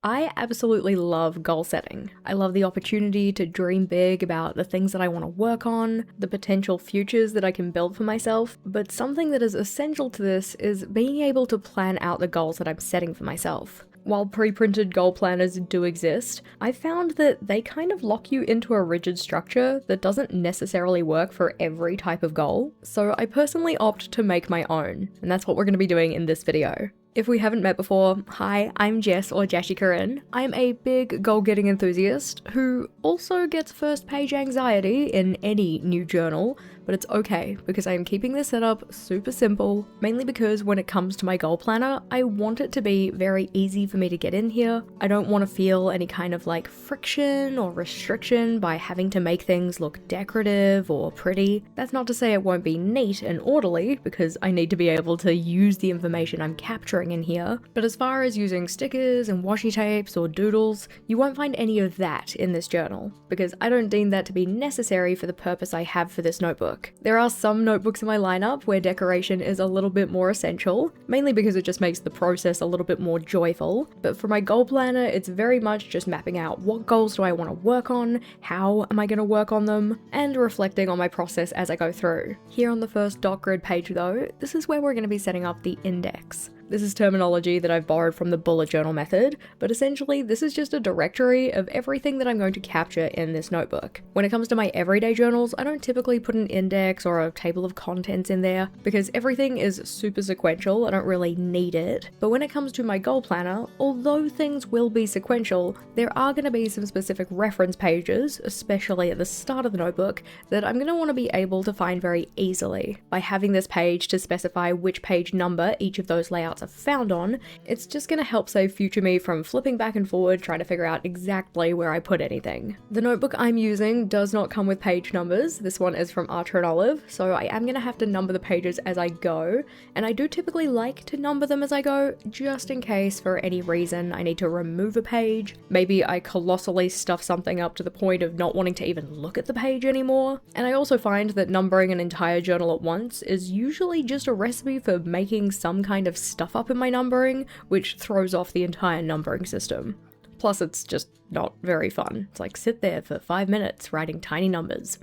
I absolutely love goal setting. I love the opportunity to dream big about the things that I want to work on, the potential futures that I can build for myself, but something that is essential to this is being able to plan out the goals that I'm setting for myself. While pre-printed goal planners do exist, I've found that they kind of lock you into a rigid structure that doesn't necessarily work for every type of goal, so I personally opt to make my own, and that's what we're going to be doing in this video. If we haven't met before, hi, I'm Jess or JashiiCorrin. I'm a big goal-getting enthusiast who also gets first page anxiety in any new journal, but it's okay because I am keeping this setup super simple, mainly because when it comes to my goal planner, I want it to be very easy for me to get in here. I don't want to feel any kind of like friction or restriction by having to make things look decorative or pretty. That's not to say it won't be neat and orderly, because I need to be able to use the information I'm capturing in here, but as far as using stickers and washi tapes or doodles, you won't find any of that in this journal, because I don't deem that to be necessary for the purpose I have for this notebook. There are some notebooks in my lineup where decoration is a little bit more essential, mainly because it just makes the process a little bit more joyful, but for my goal planner, it's very much just mapping out what goals do I want to work on, how am I going to work on them, and reflecting on my process as I go through. Here on the first dot grid page though, this is where we're going to be setting up the index. This is terminology that I've borrowed from the bullet journal method, but essentially this is just a directory of everything that I'm going to capture in this notebook. When it comes to my everyday journals, I don't typically put an index or a table of contents in there because everything is super sequential, I don't really need it. But when it comes to my goal planner, although things will be sequential, there are going to be some specific reference pages, especially at the start of the notebook, that I'm going to want to be able to find very easily. By having this page to specify which page number each of those layouts are found on, it's just going to help save future me from flipping back and forward trying to figure out exactly where I put anything. The notebook I'm using does not come with page numbers. This one is from Archer and Olive, so I am going to have to number the pages as I go, and I do typically like to number them as I go, just in case for any reason I need to remove a page. Maybe I colossally stuff something up to the point of not wanting to even look at the page anymore. And I also find that numbering an entire journal at once is usually just a recipe for making some kind of stuff up in my numbering, which throws off the entire numbering system. Plus, it's just not very fun. It's like sit there for 5 minutes writing tiny numbers.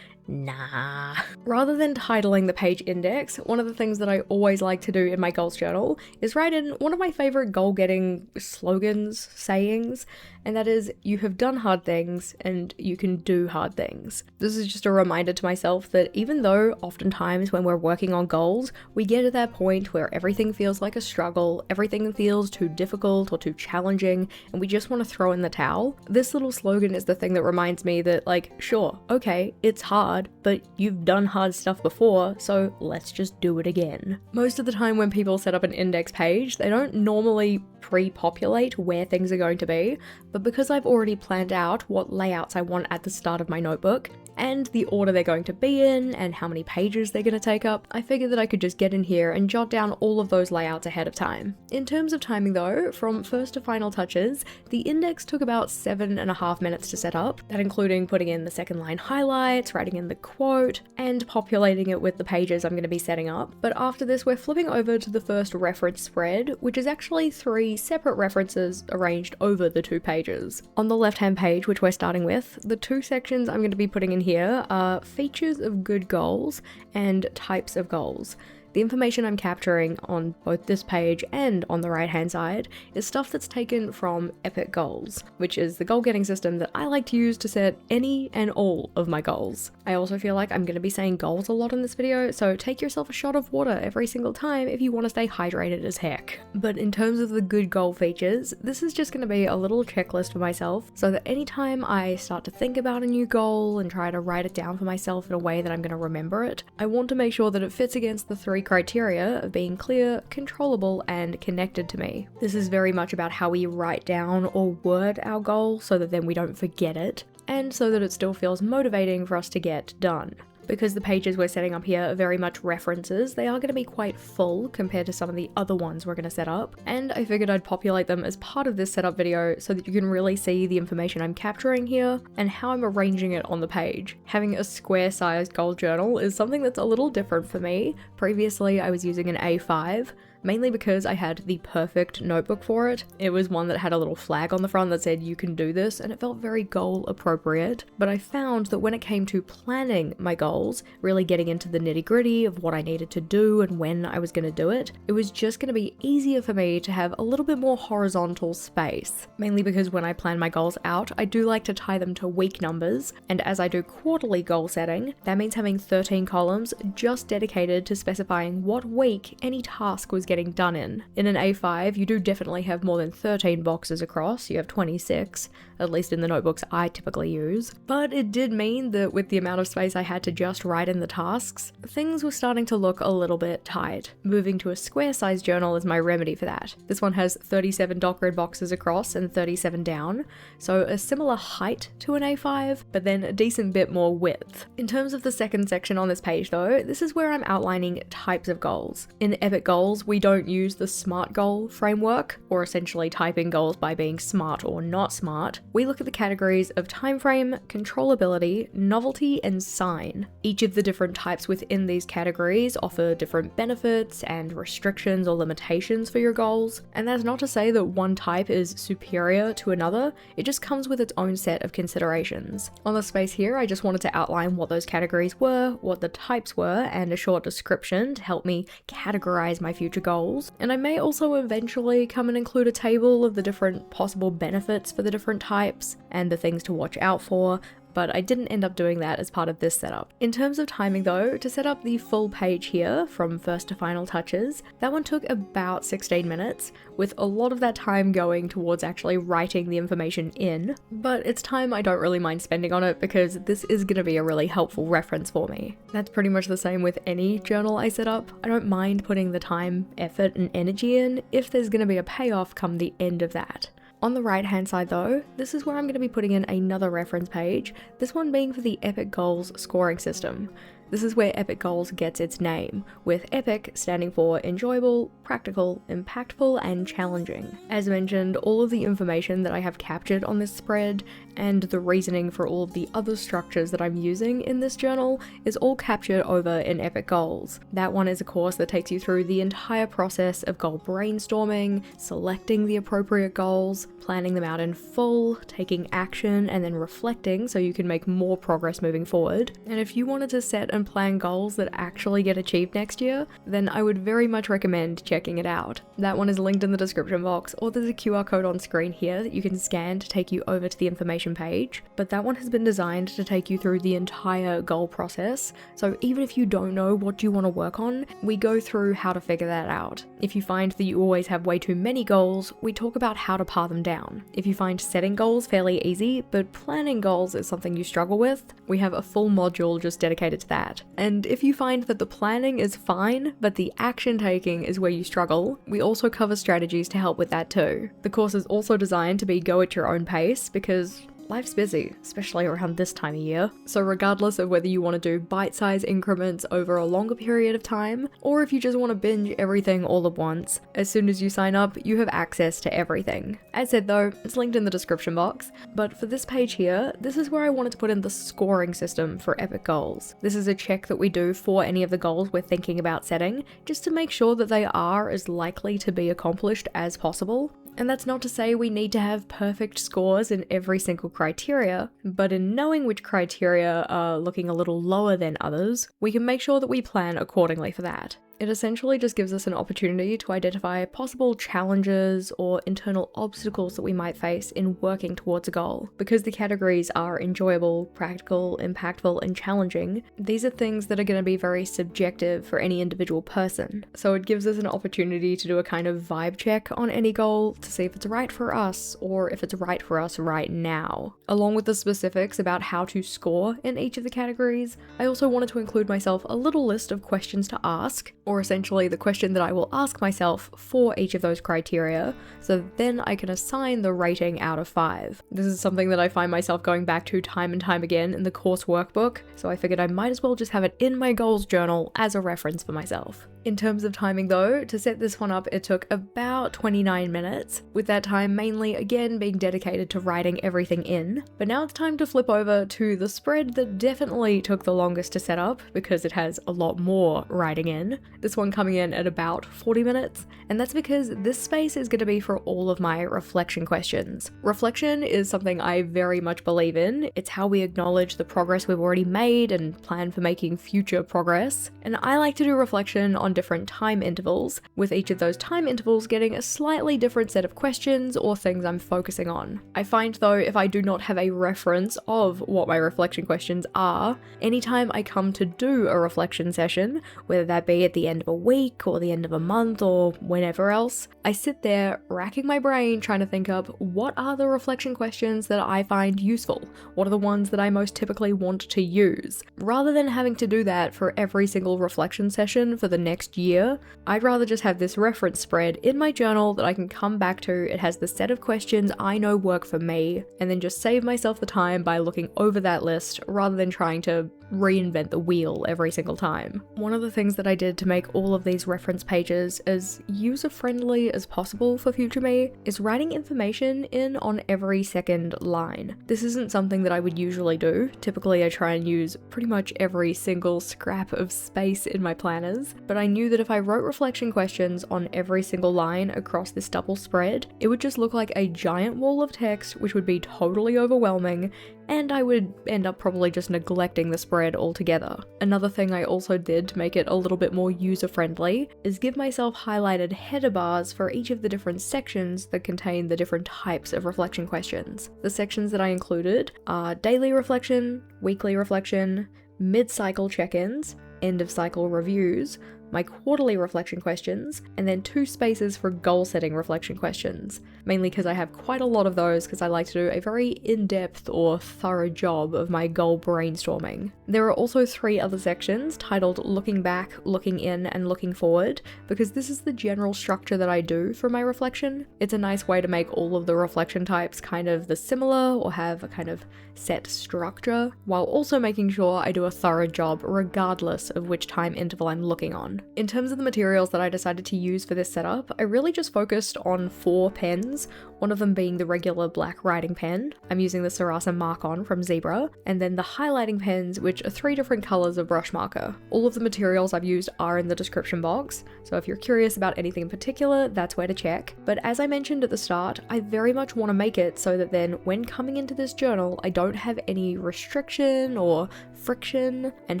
Nah. Rather than titling the page index, one of the things that I always like to do in my goals journal is write in one of my favorite goal-getting slogans, sayings, and that is, you have done hard things and you can do hard things. This is just a reminder to myself that even though oftentimes when we're working on goals, we get to that point where everything feels like a struggle, everything feels too difficult or too challenging, and we just want to throw in the towel, this little slogan is the thing that reminds me that, like, sure, okay, it's hard, but you've done hard stuff before, so let's just do it again. Most of the time when people set up an index page, they don't normally pre-populate where things are going to be, but because I've already planned out what layouts I want at the start of my notebook, and the order they're going to be in, and how many pages they're going to take up, I figured that I could just get in here and jot down all of those layouts ahead of time. In terms of timing though, from first to final touches, the index took about 7.5 minutes to set up, that including putting in the second line highlights, writing in the quote, and populating it with the pages I'm going to be setting up. But after this, we're flipping over to the first reference spread, which is actually 3 separate references arranged over the 2 pages. On the left-hand page, which we're starting with, the 2 sections I'm going to be putting in here are features of good goals and types of goals. The information I'm capturing on both this page and on the right hand side is stuff that's taken from Epic Goals, which is the goal getting system that I like to use to set any and all of my goals. I also feel like I'm going to be saying goals a lot in this video, so take yourself a shot of water every single time if you want to stay hydrated as heck. But in terms of the good goal features, this is just going to be a little checklist for myself, so that anytime I start to think about a new goal and try to write it down for myself in a way that I'm going to remember it, I want to make sure that it fits against the 3 criteria of being clear, controllable, and connected to me. This is very much about how we write down or word our goal so that then we don't forget it, and so that it still feels motivating for us to get done. Because the pages we're setting up here are very much references, they are going to be quite full compared to some of the other ones we're going to set up, and I figured I'd populate them as part of this setup video so that you can really see the information I'm capturing here and how I'm arranging it on the page. Having a square-sized goal journal is something that's a little different for me. Previously, I was using an A5, mainly because I had the perfect notebook for it. It was one that had a little flag on the front that said you can do this, and it felt very goal appropriate. But I found that when it came to planning my goals, really getting into the nitty-gritty of what I needed to do and when I was going to do it, it was just going to be easier for me to have a little bit more horizontal space. Mainly because when I plan my goals out, I do like to tie them to week numbers, and as I do quarterly goal setting, that means having 13 columns just dedicated to specifying what week any task was getting done in. In an A5, you do definitely have more than 13 boxes across, you have 26, at least in the notebooks I typically use. But it did mean that with the amount of space I had to just write in the tasks, things were starting to look a little bit tight. Moving to a square size journal is my remedy for that. This one has 37 doc grid boxes across and 37 down, so a similar height to an A5, but then a decent bit more width. In terms of the second section on this page though, this is where I'm outlining types of goals. In Epic Goals, we don't use the SMART goal framework, or essentially typing goals by being smart or not smart. We look at the categories of time frame, controllability, novelty, and sign. Each of the different types within these categories offer different benefits and restrictions or limitations for your goals, and that's not to say that one type is superior to another, it just comes with its own set of considerations. On the space here, I just wanted to outline what those categories were, what the types were, and a short description to help me categorize my future goals. And I may also eventually come and include a table of the different possible benefits for the different types and the things to watch out for, but I didn't end up doing that as part of this setup. In terms of timing though, to set up the full page here, from first to final touches, that one took about 16 minutes, with a lot of that time going towards actually writing the information in, but it's time I don't really mind spending on it because this is going to be a really helpful reference for me. That's pretty much the same with any journal I set up. I don't mind putting the time, effort, and energy in if there's going to be a payoff come the end of that. On the right hand side though, this is where I'm going to be putting in another reference page, this one being for the Epic Goals scoring system. This is where Epic Goals gets its name, with Epic standing for enjoyable, practical, impactful, and challenging. As mentioned, all of the information that I have captured on this spread and the reasoning for all of the other structures that I'm using in this journal is all captured over in Epic Goals. That one is a course that takes you through the entire process of goal brainstorming, selecting the appropriate goals, planning them out in full, taking action, and then reflecting so you can make more progress moving forward. And if you wanted to set and plan goals that actually get achieved next year, then I would very much recommend checking it out. That one is linked in the description box, or there's a QR code on screen here that you can scan to take you over to the information page, but that one has been designed to take you through the entire goal process, so even if you don't know what you want to work on, we go through how to figure that out. If you find that you always have way too many goals, we talk about how to pare them down. If you find setting goals fairly easy, but planning goals is something you struggle with, we have a full module just dedicated to that. And if you find that the planning is fine, but the action taking is where you struggle, we also cover strategies to help with that too. The course is also designed to be go at your own pace because life's busy, especially around this time of year. So regardless of whether you want to do bite-sized increments over a longer period of time, or if you just want to binge everything all at once, as soon as you sign up, you have access to everything. As said though, it's linked in the description box, but for this page here, this is where I wanted to put in the scoring system for Epic Goals. This is a check that we do for any of the goals we're thinking about setting, just to make sure that they are as likely to be accomplished as possible. And that's not to say we need to have perfect scores in every single criteria, but in knowing which criteria are looking a little lower than others, we can make sure that we plan accordingly for that. It essentially just gives us an opportunity to identify possible challenges or internal obstacles that we might face in working towards a goal. Because the categories are enjoyable, practical, impactful, and challenging, these are things that are going to be very subjective for any individual person. So it gives us an opportunity to do a kind of vibe check on any goal to see if it's right for us or if it's right for us right now. Along with the specifics about how to score in each of the categories, I also wanted to include myself a little list of questions to ask, or essentially the question that I will ask myself for each of those criteria, so then I can assign the rating out of 5. This is something that I find myself going back to time and time again in the course workbook, so I figured I might as well just have it in my goals journal as a reference for myself. In terms of timing though, to set this one up it took about 29 minutes, with that time mainly again being dedicated to writing everything in. But now it's time to flip over to the spread that definitely took the longest to set up because it has a lot more writing in. This one coming in at about 40 minutes, and that's because this space is going to be for all of my reflection questions. Reflection is something I very much believe in. It's how we acknowledge the progress we've already made and plan for making future progress. And I like to do reflection on different time intervals, with each of those time intervals getting a slightly different set of questions or things I'm focusing on. I find though, if I do not have a reference of what my reflection questions are, anytime I come to do a reflection session, whether that be at the end of a week or the end of a month or whenever else, I sit there racking my brain trying to think up what are the reflection questions that I find useful, what are the ones that I most typically want to use. Rather than having to do that for every single reflection session for the next year, I'd rather just have this reference spread in my journal that I can come back to. It has the set of questions I know work for me, and then just save myself the time by looking over that list rather than trying to reinvent the wheel every single time. One of the things that I did to make all of these reference pages as user-friendly as possible for future me is writing information in on every second line. This isn't something that I would usually do. Typically I try and use pretty much every single scrap of space in my planners, but I knew that if I wrote reflection questions on every single line across this double spread, it would just look like a giant wall of text which would be totally overwhelming, and I would end up probably just neglecting the spread altogether. Another thing I also did to make it a little bit more user-friendly is give myself highlighted header bars for each of the different sections that contain the different types of reflection questions. The sections that I included are daily reflection, weekly reflection, mid-cycle check-ins, end-of-cycle reviews, my quarterly reflection questions, and then 2 spaces for goal-setting reflection questions, mainly because I have quite a lot of those because I like to do a very in-depth or thorough job of my goal brainstorming. There are also 3 other sections titled Looking Back, Looking In, and Looking Forward, because this is the general structure that I do for my reflection. It's a nice way to make all of the reflection types kind of the similar or have a kind of set structure, while also making sure I do a thorough job regardless of which time interval I'm looking on. In terms of the materials that I decided to use for this setup, I really just focused on 4 pens, one of them being the regular black writing pen. I'm using the Sarasa Mark-On from Zebra, and then the highlighting pens, which are 3 different colors of brush marker. All of the materials I've used are in the description box, so if you're curious about anything in particular, that's where to check. But as I mentioned at the start, I very much want to make it so that then when coming into this journal, I don't have any restriction or friction, and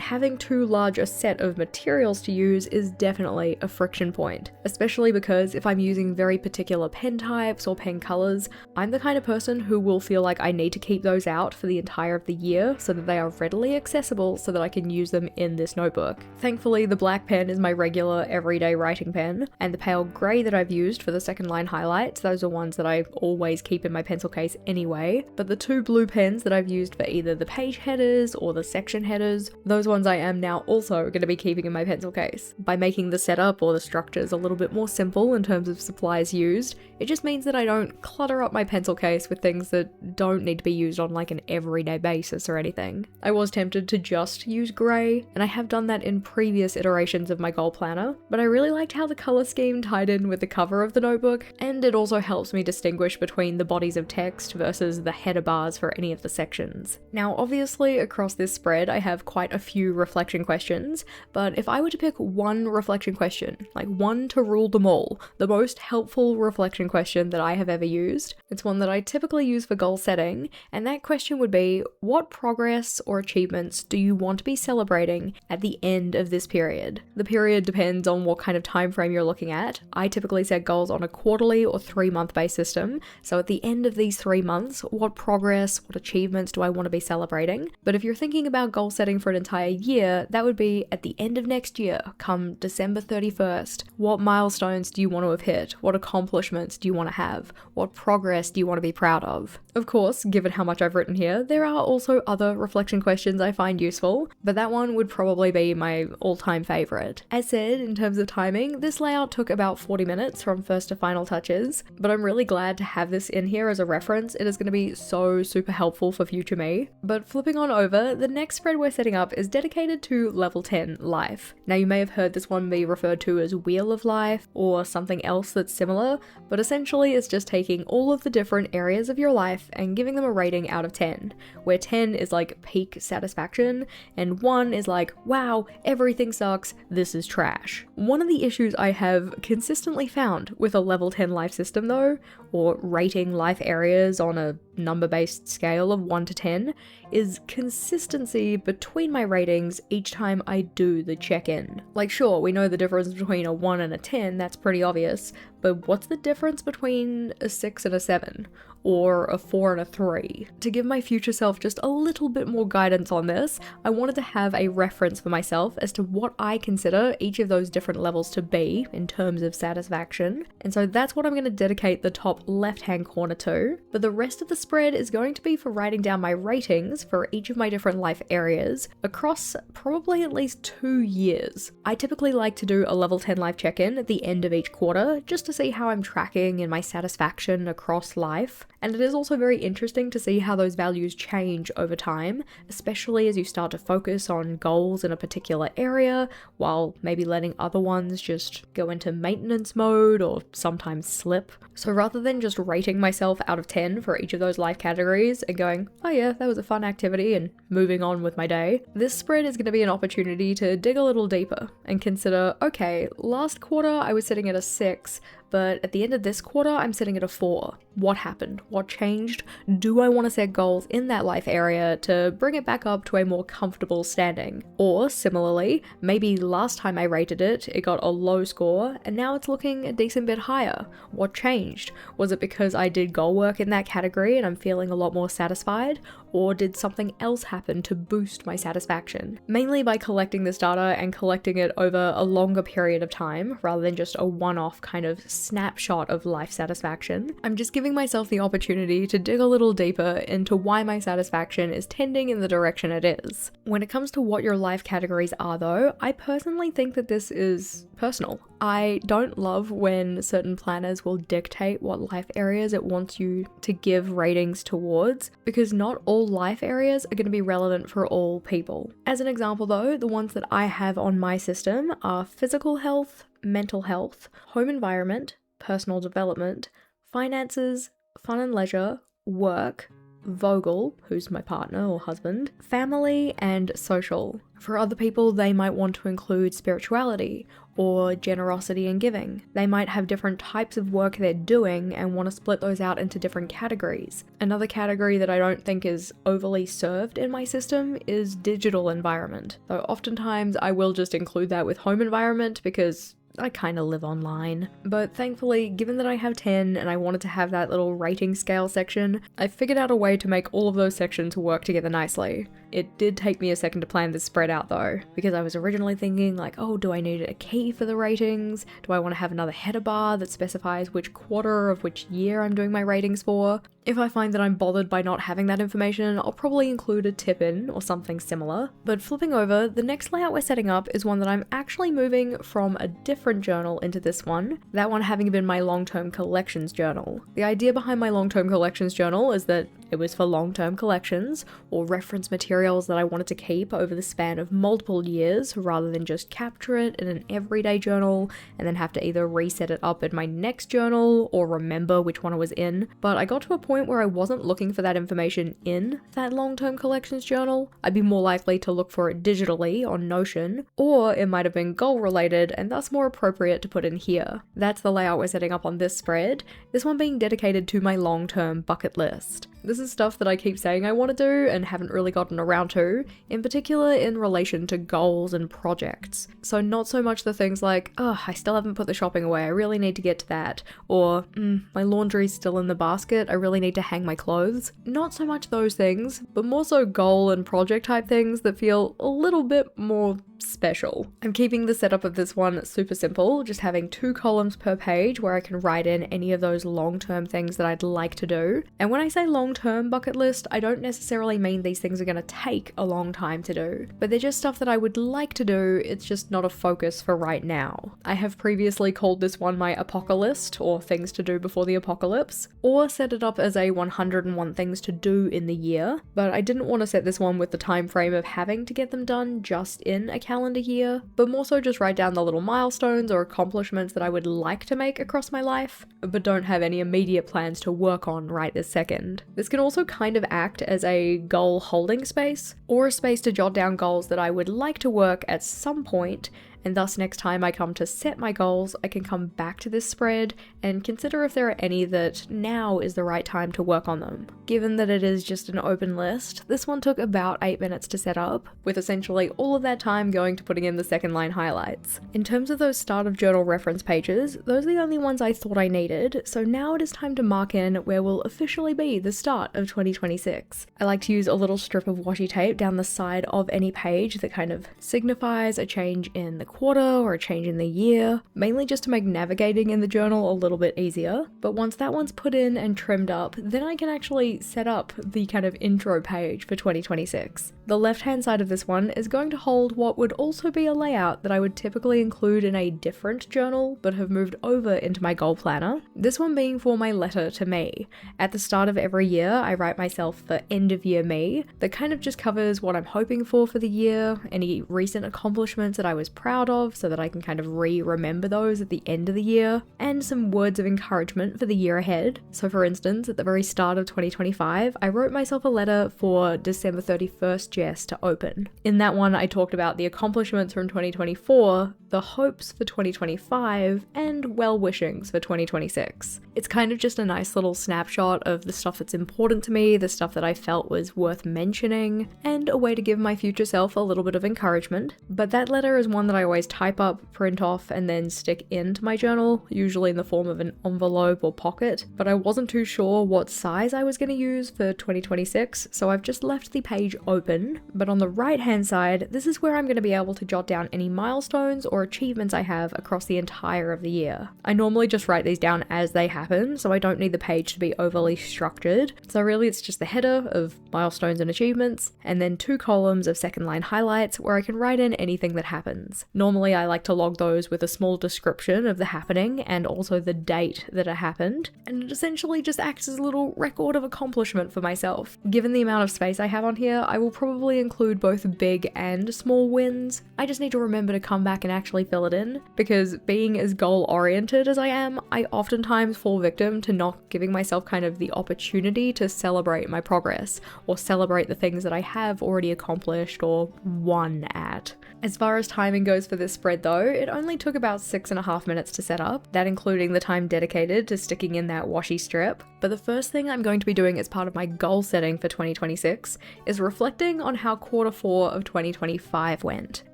having too large a set of materials to use is definitely a friction point, especially because if I'm using very particular pen types or pen colors, I'm the kind of person who will feel like I need to keep those out for the entire of the year so that they are readily accessible so that I can use them in this notebook. Thankfully, the black pen is my regular everyday writing pen, and the pale grey that I've used for the second line highlights, those are ones that I always keep in my pencil case anyway, but the 2 blue pens that I've used for either the page headers or the section headers, those ones I am now also going to be keeping in my pencil case. By making the setup or the structures a little bit more simple in terms of supplies used, it just means that I don't clutter up my pencil case with things that don't need to be used on like an everyday basis or anything. I was tempted to just use grey, and I have done that in previous iterations of my goal planner, but I really liked how the colour scheme tied in with the cover of the notebook, and it also helps me distinguish between the bodies of text versus the header bars for any of the sections. Now obviously across this spread I have quite a few reflection questions, but if I were to pick one reflection question, like one to rule them all, the most helpful reflection question that I have ever used, it's one that I typically use for goal setting, and that question would be, what progress or achievements do you want to be celebrating at the end of this period? The period depends on what kind of time frame you're looking at. I typically set goals on a quarterly or 3-month based system, so at the end of these 3 months, what progress, what achievements do I want to be celebrating? But if you're thinking about goal setting for an entire year, that would be at the end of next year, come December 31st. What milestones do you want to have hit? What accomplishments do you want to have? What progress do you want to be proud of? Of course, given how much I've written here, there are also other reflection questions I find useful, but that one would probably be my all-time favorite. As said, in terms of timing, this layout took about 40 minutes from first to final touches, but I'm really glad to have this in here as a reference. It is going to be so super helpful for future me. But flipping on over, the next spread we're setting up is dedicated to level 10 life. Now you may have heard this one be referred to as Wheel of Life or something else that's similar, but essentially it's just taking all of the different areas of your life and giving them a rating out of 10, where 10 is like peak satisfaction and 1 is like, wow, everything sucks, this is trash. One of the issues I have consistently found with a level 10 life system though, or rating life areas on a number-based scale of 1 to 10, is consistency between my ratings each time I do the check-in. Like sure, we know the difference between a 1 and a 10, that's pretty obvious, but what's the difference between a 6 and a 7? Or a 4 and a 3? To give my future self just a little bit more guidance on this, I wanted to have a reference for myself as to what I consider each of those different levels to be in terms of satisfaction, and so that's what I'm going to dedicate the top left-hand corner to, but the rest of the spread is going to be for writing down my ratings for each of my different life areas across probably at least 2 years. I typically like to do a level 10 life check-in at the end of each quarter just to see how I'm tracking in my satisfaction across life. And it is also very interesting to see how those values change over time, especially as you start to focus on goals in a particular area, while maybe letting other ones just go into maintenance mode or sometimes slip. So rather than just rating myself out of 10 for each of those life categories and going, oh yeah, that was a fun activity, and moving on with my day, this spread is going to be an opportunity to dig a little deeper and consider, okay, last quarter I was sitting at a 6, but at the end of this quarter, I'm sitting at a 4. What happened? What changed? Do I want to set goals in that life area to bring it back up to a more comfortable standing? Or similarly, maybe last time I rated it, it got a low score, and now it's looking a decent bit higher. What changed? Was it because I did goal work in that category and I'm feeling a lot more satisfied? Or did something else happen to boost my satisfaction? Mainly by collecting this data and collecting it over a longer period of time, rather than just a one-off kind of snapshot of life satisfaction, I'm just giving myself the opportunity to dig a little deeper into why my satisfaction is tending in the direction it is. When it comes to what your life categories are though, I personally think that this is personal. I don't love when certain planners will dictate what life areas it wants you to give ratings towards, because not all life areas are going to be relevant for all people. As an example though, the ones that I have on my system are physical health, mental health, home environment, personal development, finances, fun and leisure, work, Vogel, who's my partner or husband, family, and social. For other people, they might want to include spirituality or generosity and giving. They might have different types of work they're doing and want to split those out into different categories. Another category that I don't think is overly served in my system is digital environment, though oftentimes I will just include that with home environment because I kind of live online. But thankfully, given that I have 10 and I wanted to have that little rating scale section, I figured out a way to make all of those sections work together nicely. It did take me a second to plan this spread out though, because I was originally thinking like, oh, do I need a key for the ratings? Do I want to have another header bar that specifies which quarter of which year I'm doing my ratings for? If I find that I'm bothered by not having that information, I'll probably include a tip-in or something similar. But flipping over, the next layout we're setting up is one that I'm actually moving from a different journal into this one, that one having been my long-term collections journal. The idea behind my long-term collections journal is that it was for long-term collections or reference materials that I wanted to keep over the span of multiple years rather than just capture it in an everyday journal and then have to either reset it up in my next journal or remember which one I was in. But I got to a point where I wasn't looking for that information in that long-term collections journal. I'd be more likely to look for it digitally on Notion, or it might have been goal related and thus more appropriate to put in here. That's the layout we're setting up on this spread, this one being dedicated to my long-term bucket list. This is stuff that I keep saying I want to do and haven't really gotten around to, in particular in relation to goals and projects. So not so much the things like, oh, I still haven't put the shopping away, I really need to get to that, or my laundry's still in the basket, I really need to hang my clothes. Not so much those things, but more so goal and project type things that feel a little bit more special. I'm keeping the setup of this one super simple, just having 2 columns per page where I can write in any of those long-term things that I'd like to do. And when I say long-term, long-term bucket list, I don't necessarily mean these things are going to take a long time to do, but they're just stuff that I would like to do, it's just not a focus for right now. I have previously called this one my apocalypse, or things to do before the apocalypse, or set it up as a 101 things to do in the year, but I didn't want to set this one with the time frame of having to get them done just in a calendar year, but more so just write down the little milestones or accomplishments that I would like to make across my life, but don't have any immediate plans to work on right this second. This can also kind of act as a goal holding space, or a space to jot down goals that I would like to work at some point, and thus next time I come to set my goals, I can come back to this spread and consider if there are any that now is the right time to work on them. Given that it is just an open list, this one took about 8 minutes to set up, with essentially all of that time going to putting in the second line highlights. In terms of those start of journal reference pages, those are the only ones I thought I needed, so now it is time to mark in where will officially be the start of 2026. I like to use a little strip of washi tape down the side of any page that kind of signifies a change in the quarter or a change in the year, mainly just to make navigating in the journal a little bit easier. But once that one's put in and trimmed up, then I can actually set up the kind of intro page for 2026. The left hand side of this one is going to hold what would also be a layout that I would typically include in a different journal but have moved over into my goal planner, this one being for my letter to me. At the start of every year I write myself the end of year me that kind of just covers what I'm hoping for the year, any recent accomplishments that I was proud of so that I can kind of remember those at the end of the year, and some words of encouragement for the year ahead. So for instance, at the very start of 2025, I wrote myself a letter for December 31st Jess to open. In that one, I talked about the accomplishments from 2024, the hopes for 2025, and well-wishings for 2026. It's kind of just a nice little snapshot of the stuff that's important to me, the stuff that I felt was worth mentioning, and a way to give my future self a little bit of encouragement. But that letter is one that I always type up, print off, and then stick into my journal, usually in the form of an envelope or pocket, but I wasn't too sure what size I was going to use for 2026, so I've just left the page open. But on the right hand side, this is where I'm going to be able to jot down any milestones or achievements I have across the entire of the year. I normally just write these down as they happen, so I don't need the page to be overly structured, so really it's just the header of milestones and achievements, and then 2 columns of second line highlights where I can write in anything that happens. Normally I like to log those with a small description of the happening and also the date that it happened, and it essentially just acts as a little record of accomplishment for myself. Given the amount of space I have on here, I will probably include both big and small wins. I just need to remember to come back and actually fill it in, because being as goal oriented as I am, I oftentimes fall victim to not giving myself kind of the opportunity to celebrate my progress, or celebrate the things that I have already accomplished or won at. As far as timing goes for this spread though, it only took about 6.5 minutes to set up, that including the time dedicated to sticking in that washi strip. But the first thing I'm going to be doing as part of my goal setting for 2026 is reflecting on how Q4 of 2025 went.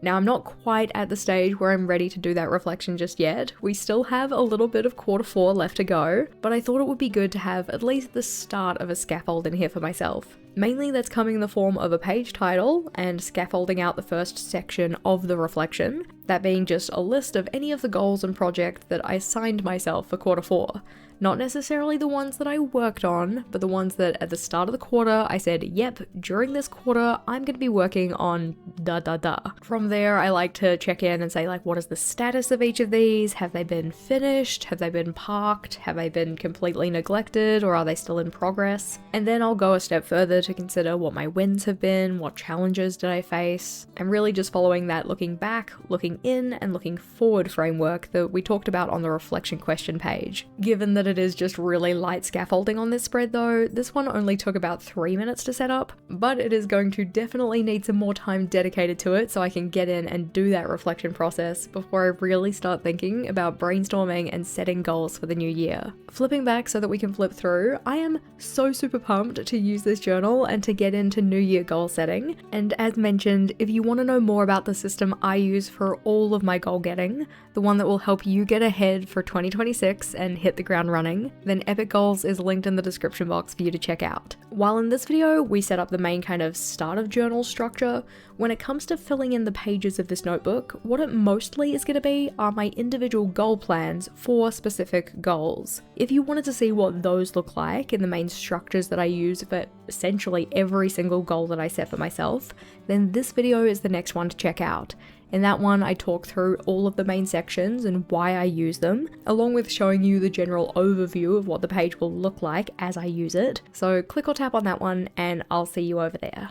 Now I'm not quite at the stage where I'm ready to do that reflection just yet, we still have a little bit of Q4 left to go, but I thought it would be good to have at least the start of a scaffold in here for myself. Mainly that's coming in the form of a page title and scaffolding out the first section of the reflection, that being just a list of any of the goals and projects that I assigned myself for Q4. Not necessarily the ones that I worked on, but the ones that at the start of the quarter I said, yep, during this quarter I'm going to be working on da da da. From there I like to check in and say like, what is the status of each of these? Have they been finished? Have they been parked? Have they been completely neglected, or are they still in progress? And then I'll go a step further to consider what my wins have been, what challenges did I face, and really just following that looking back, looking in, and looking forward framework that we talked about on the reflection question page. Given that it is just really light scaffolding on this spread though, this one only took about 3 minutes to set up, but it is going to definitely need some more time dedicated to it so I can get in and do that reflection process before I really start thinking about brainstorming and setting goals for the new year. Flipping back so that we can flip through, I am so super pumped to use this journal and to get into new year goal setting, and as mentioned, if you want to know more about the system I use for all of my goal getting, the one that will help you get ahead for 2026 and hit the ground running, then Epic Goals is linked in the description box for you to check out. While in this video, we set up the main kind of start of journal structure, when it comes to filling in the pages of this notebook, what it mostly is going to be are my individual goal plans for specific goals. If you wanted to see what those look like in the main structures that I use for essentially every single goal that I set for myself, then this video is the next one to check out. In that one, I talk through all of the main sections and why I use them, along with showing you the general overview of what the page will look like as I use it. So click or tap on that one and I'll see you over there.